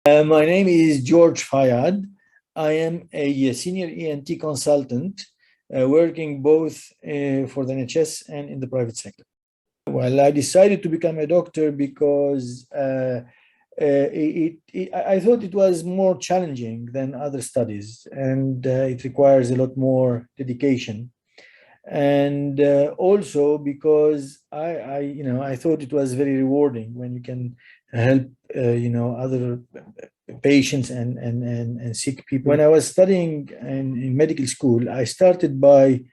My name is George Fayad. I am a senior ENT consultant working both for the NHS and in the private sector. Well, I decided to become a doctor because I thought it was more challenging than other studies, and it requires a lot more dedication. And also because I thought it was very rewarding when you can help other patients and sick people. When I was studying in medical school, I started by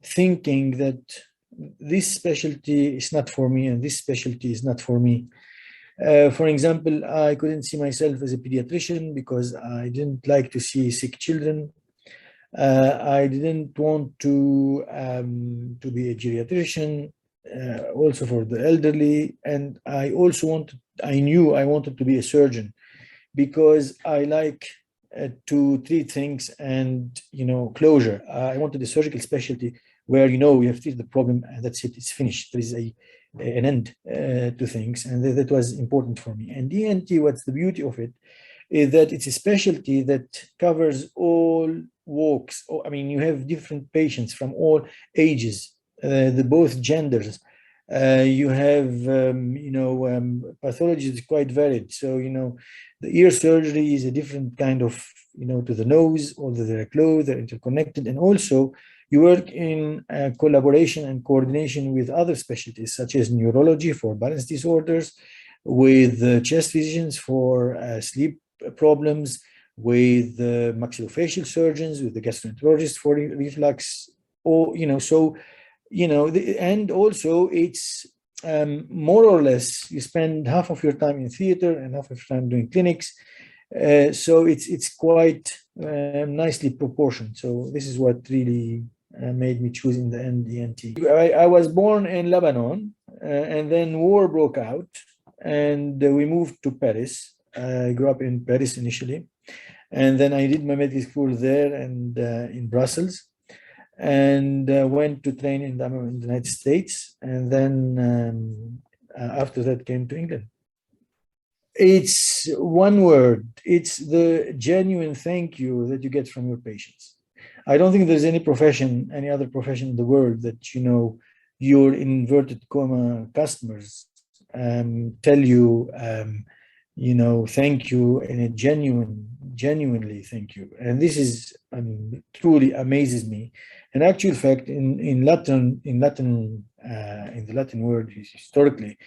thinking that this specialty is not for me and this specialty is not for me. For example, I couldn't see myself as a pediatrician because I didn't like to see sick children. I didn't want to be a geriatrician, also for the elderly, and I knew I wanted to be a surgeon because I like to treat things and closure. I wanted a surgical specialty where you have treated the problem and that's it, it's finished. There is an end to things, and that was important for me. And ENT, what's the beauty of it is that it's a specialty that covers all walks. I mean, you have different patients from all ages, both genders. You have, pathology is quite varied. So, the ear surgery is a different kind of, to the nose, although they're closed, they're interconnected. And also, you work in collaboration and coordination with other specialties, such as neurology for balance disorders, with chest physicians for sleep problems, with maxillofacial surgeons, with the gastroenterologist for reflux, and also it's more or less you spend half of your time in theater and half of your time doing clinics. So it's quite nicely proportioned. So this is what really made me choose in the end ENT. I was born in Lebanon, and then war broke out, and we moved to Paris. I grew up in Paris initially, and then I did my medical school there and in Brussels, and went to train in the United States, and then after that came to England. It's one word. It's the genuine thank you that you get from your patients. I don't think there's any other profession in the world that your inverted comma customers tell you thank you in a genuinely thank you. And this is truly amazes me. In actual fact, in the Latin word historically,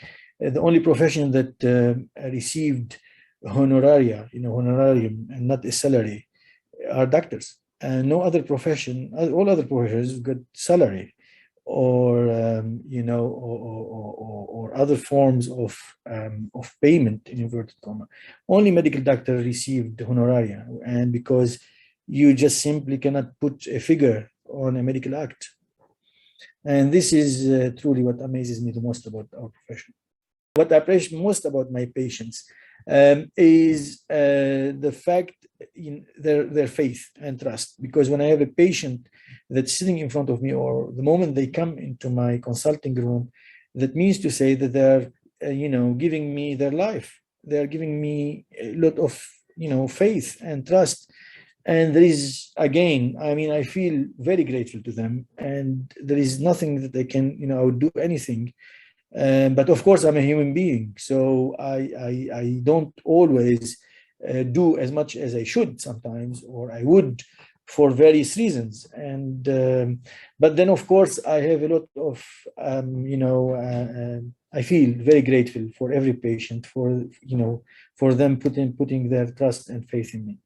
the only profession that received honorarium and not a salary are doctors. And no other profession, all other professions got salary or or other forms of payment in inverted comma. Only medical doctor received honoraria, and because you just simply cannot put a figure on a medical act. And this is truly what amazes me the most about our profession. What I appreciate most about my patients is the fact in their faith and trust. Because when I have a patient that's sitting in front of me, or the moment they come into my consulting room, that means to say that they're giving me their life. They're giving me a lot of faith and trust. And there is, again, I feel very grateful to them, and there is nothing that they can, I would do anything. But of course, I'm a human being, so I don't always do as much as I should sometimes, or I would, for various reasons. And but then, of course, I have a lot of I feel very grateful for every patient for them putting their trust and faith in me.